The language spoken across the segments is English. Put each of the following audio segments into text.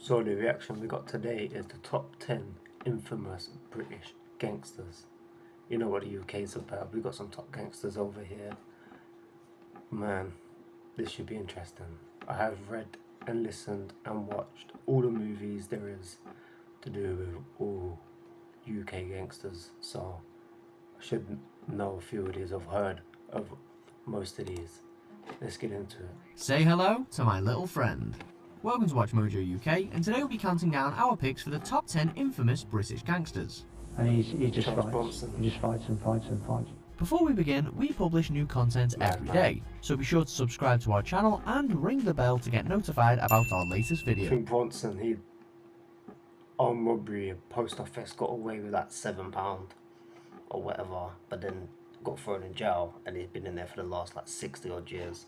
So the reaction we got today is the top 10 infamous British gangsters. You know what the UK is about. We got some top gangsters over here. Man, this should be interesting. I have read and listened and watched all the movies there is to do with all UK gangsters, so I should know a few of these. I've heard of most of these. Let's get into it. Say hello to my little friend. Welcome to Watch Mojo UK, and today we'll be counting down our picks for the top 10 infamous British gangsters. And he just Charles fights. Bronson. He just fights and fights and fights. Before we begin, we publish new content every day, so be sure to subscribe to our channel and ring the bell to get notified about our latest I video. think Bronson, he on robbery, post office got away with that £7 or whatever, but then got thrown in jail, and he's been in there for the last like 60 odd years,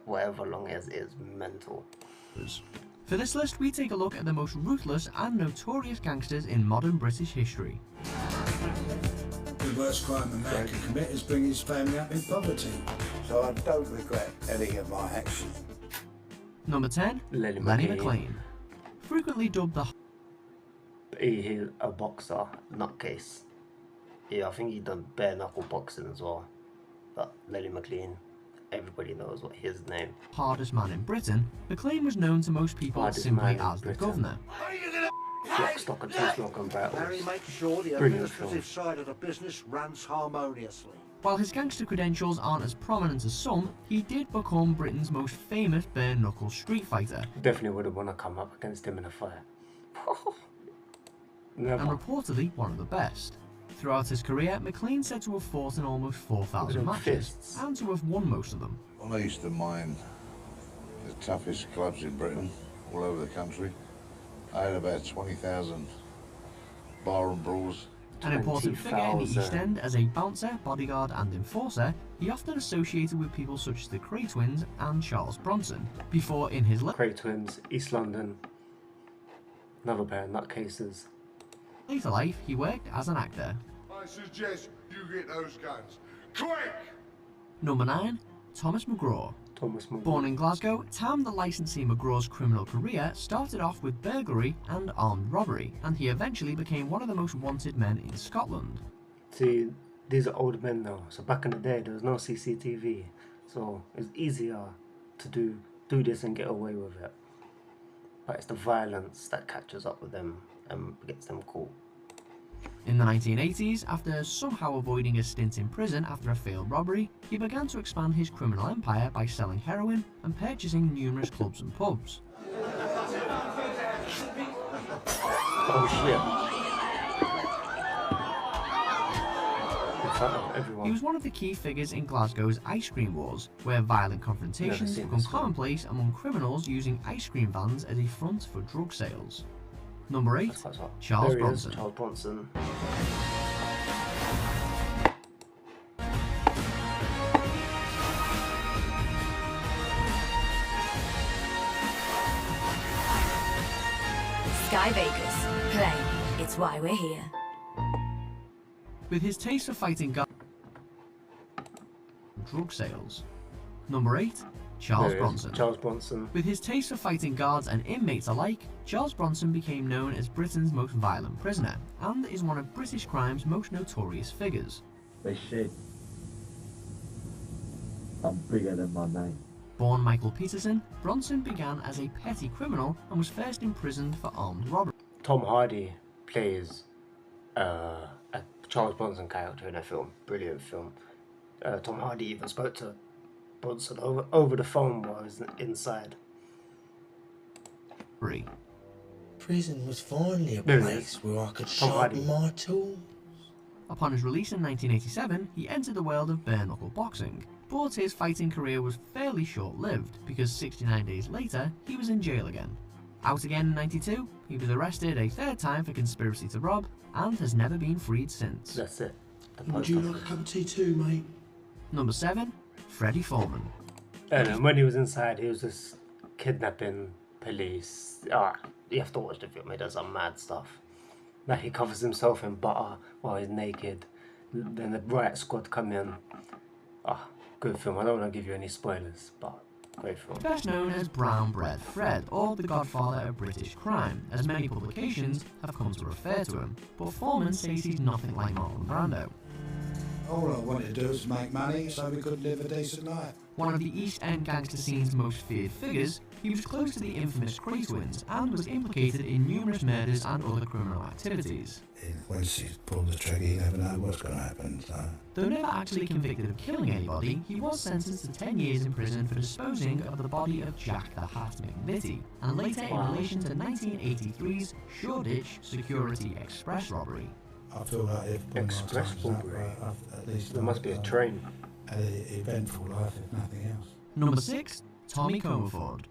whatever long it is mental. For this list, we take a look at the most ruthless and notorious gangsters in modern British history. The worst crime a man can commit is bring his family up in poverty. So I don't regret any of my actions. Number 10, Lenny McLean. Frequently dubbed the He's a boxer, nutcase. Yeah, I think he done bare knuckle boxing as well. But Lenny McLean, everybody knows what his name. hardest man in Britain, McLean was known to most people Hardest simply man in as the Britain. governor. Lock, stock and two smoke and Larry battles. makes sure the Brilliant administrative film. side of the business runs harmoniously. While his gangster credentials aren't as prominent as some, he did become Britain's most famous bare-knuckle street fighter, Definitely would have want to come up against him in a fight. Never. and reportedly one of the best. Throughout his career, McLean said to have fought in almost 4,000 Them matches, fists. and to have won most of them. Well, I used to mind the toughest clubs in Britain, all over the country. I had about 20,000 barroom brawls. An important figure in the 20,000. East End as a bouncer, bodyguard and enforcer, he often associated with people such as the Cray twins and Charles Bronson, before in his Cray twins, East London. Another pair of nutcases. later life he worked as an actor. I suggest you get those guns. Quick! Number 9, Thomas McGraw. Thomas McGraw. Born in Glasgow, Tam the licensee McGraw's criminal career started off with burglary and armed robbery, and he eventually became one of the most wanted men in Scotland. See, these are old men now. So back in the day, there was no CCTV, so it's easier to do this and get away with it. But it's the violence that catches up with them and gets them caught. In the 1980s, after somehow avoiding a stint in prison after a failed robbery, he began to expand his criminal empire by selling heroin and purchasing numerous clubs and pubs. Oh shit! In front of everyone. He was one of the key figures in Glasgow's ice cream wars, where violent confrontations seen become this one. commonplace among criminals using ice cream vans as a front for drug sales. Number 8, That's quite hot. Charles There he is, Bronson. Charles Bronson. Sky Vegas. Play. It's why we're here. With his taste for fighting guards and drug sales. Number 8, Charles There he is, Bronson. Charles Bronson. With his taste for fighting guards and inmates alike, Charles Bronson became known as Britain's most violent prisoner, and is one of British crime's most notorious figures. They said I'm bigger than my name. Born Michael Peterson, Bronson began as a petty criminal and was first imprisoned for armed robbery. Tom Hardy plays a Charles Bronson character in a film. Brilliant film. Tom Hardy even spoke to Bronson over the phone while he was inside. Prison was finally a There it place is. where I could Tom Hardy. sharpen my tools. Upon his release in 1987, he entered the world of bare-knuckle boxing, but his fighting career was fairly short-lived because 69 days later, he was in jail again. Out again in 92, he was arrested a third time for conspiracy to rob, and has never been freed since. That's it. The Would post you office. like a cup of tea too, mate? Number 7, Freddie Foreman. And when he was inside, he was just kidnapping police. You have to watch the film. He does some mad stuff. Like he covers himself in butter while he's naked. Then the riot squad come in. Good film. I don't want to give you any spoilers, but Great film. Best known as Brown Bread Fred, or the godfather of British crime, as many publications have come to refer to him, but Foreman says he's nothing like Marlon Brando. All I wanted to do was make money so we could live a decent life. One of the East End gangster scene's most feared figures, he was close to the infamous Cray twins and was implicated in numerous murders and other criminal activities. Once you pull the trigger, you never know what's going to happen, so... Though never actually convicted of killing anybody, he was sentenced to 10 years in prison for disposing of the body of Jack the Hat McVitie, and later in relation to 1983's Shoreditch Security Express robbery. I feel like if one Express more time's robbery? up, at least There must be a train. an eventful life, if nothing else. Number 6. Tommy Comerford.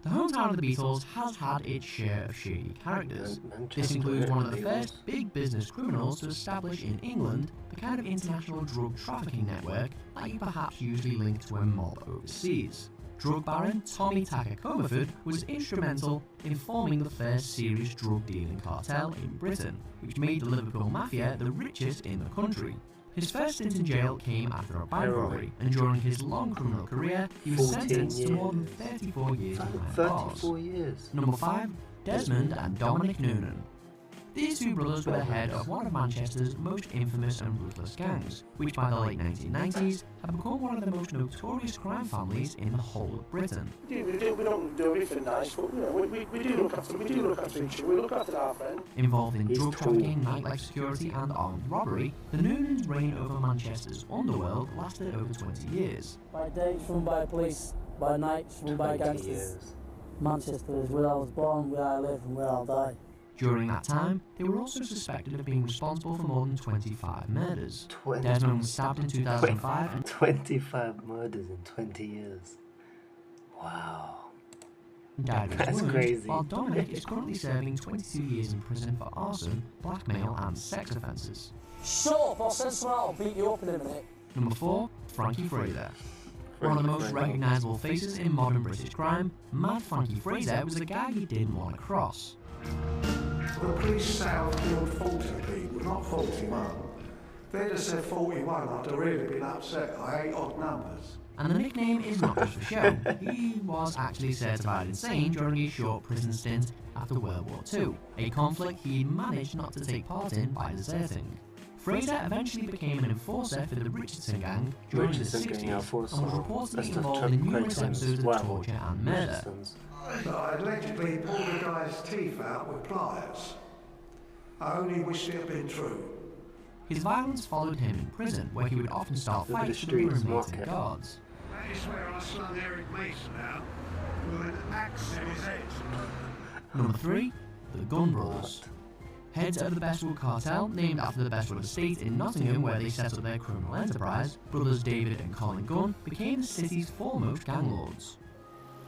The hometown of the Beatles has had its share of shady characters. This includes one of the first big business criminals to establish in England the kind of international drug trafficking network that you perhaps usually link to a mob overseas. Drug baron Tommy Tucker Comerford was instrumental in forming the first serious drug dealing cartel in Britain, which made the Liverpool Mafia the richest in the country. His first stint in jail came after a bank robbery, and during his long criminal career, he was 14 sentenced to more than years. 34 years behind bars. 34 years. Number 5. Desmond and Dominic Noonan. These two brothers were the head of one of Manchester's most infamous and ruthless gangs, which by the late 1990s had become one of the most notorious crime families in the whole of Britain. We don't do everything nice, but you know, we do look after each other. We look after our friend. Involved in He's drug cool. trafficking, nightlife security and armed robbery, the Noonans' reign over Manchester's underworld lasted over 20 years. By day it's run by police, by night it's run by 20 gangsters. years. Manchester is where I was born, where I live and where I'll die. During that time, they were also suspected of being responsible for more than 25 murders. 20 Desmond was stabbed in 2005 and 25 murders in 20 years. Wow. died of his That's wounds, crazy. while Dominic is currently serving 22 years in prison for arson, blackmail and sex offences. Shut up, I'll send someone out, I'll beat you up in a minute. Number 4. Frankie Fraser. One of the most recognisable faces in modern British crime, Mad Frankie Fraser was a guy you didn't want to cross. The police say I've killed 40 people, not 41. If they'd have said 41, I'd have really been upset. I hate odd numbers. And the nickname is not just for show. He was actually certified insane during a short prison stint after World War II, a conflict he managed not to take part in by deserting. Fraser eventually became an enforcer for the Richardson Gang during the 60s and was reportedly involved in numerous episodes of torture and murder. I allegedly pulled a guy's teeth out with pliers. I only wish it had been true. His violence followed him in prison, where he would often start Look at the fights with the streets, roommates and market. guards. That is where I slung Eric Mason out with an axe in his head. Number 3. The Gun Brothers. Heads of the Bestwood Cartel, named after the Bestwood estate in Nottingham where they set up their criminal enterprise, brothers David and Colin Gunn became the city's foremost gang lords.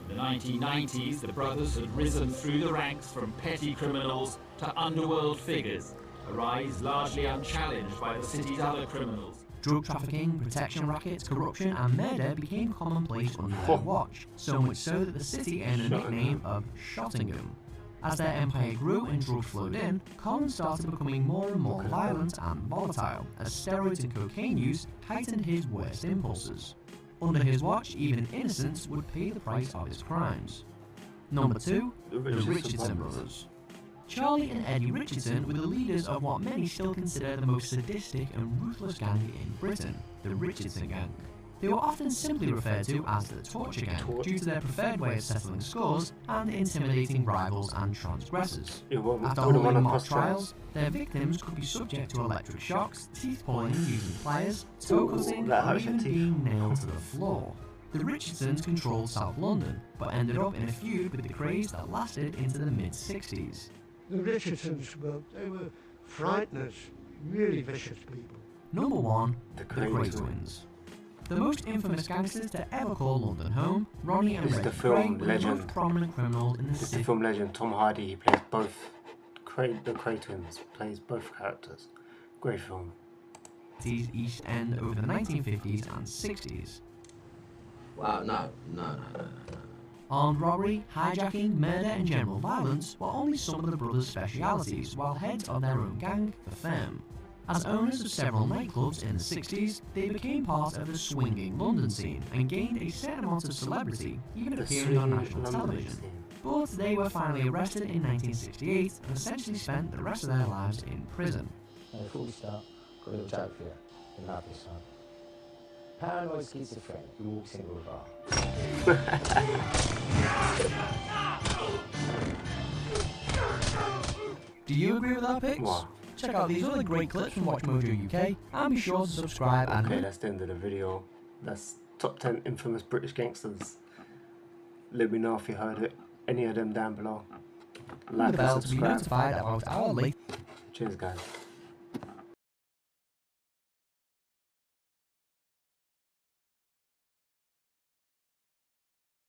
In the 1990s, the brothers had risen through the ranks from petty criminals to underworld figures, a rise largely unchallenged by the city's other criminals. Drug trafficking, protection rackets, corruption and murder became commonplace under their watch, so much so that the city earned the nickname of Shottingham. As their empire grew and drugs flowed in, Colin started becoming more and more violent and volatile, as steroids and cocaine use heightened his worst impulses. Under his watch, even innocents would pay the price of his crimes. Number 2. The Richardson Brothers. Charlie and Eddie Richardson were the leaders of what many still consider the most sadistic and ruthless gang in Britain, the Richardson Gang. They were often simply referred to as the Torture Gang due to their preferred way of settling scores and intimidating rivals and transgressors. After holding mock trials, their victims could be subject to electric shocks, teeth pulling using pliers, toe cutting, or even being nailed to the floor. The Richardsons controlled South London, but ended up in a feud with the Krays that lasted into the mid-60s. The Richardsons they were frighteners, really vicious people. Number 1. The Kray Twins. The most infamous gangsters to ever call London home, Ronnie and Reggie Kray were the most prominent criminals in the This is city. the film legend Tom Hardy. He plays both. The Kray twins plays both characters. Great film. East End over the 1950s and 60s. Wow, no. Armed robbery, hijacking, murder and general violence were only some of the brothers' specialities, while heads of their own gang, the Firm. As owners of several nightclubs in the 60s, they became part of the swinging London scene and gained a certain amount of celebrity, even appearing on national television. But they were finally arrested in 1968 and essentially spent the rest of their lives in prison. Before we start, got a little joke for you. You love this one. Paranoid schizophrenic who walks into a bar. Do you agree with our picks? What? Check out these other great clips from Watch Mojo UK and be sure to subscribe and... Okay, that's the end of the video. That's top 10 infamous British gangsters. Let me know if you heard it. Any of them down below. Like the bell and to be subscribe. notified about our latest... Cheers guys.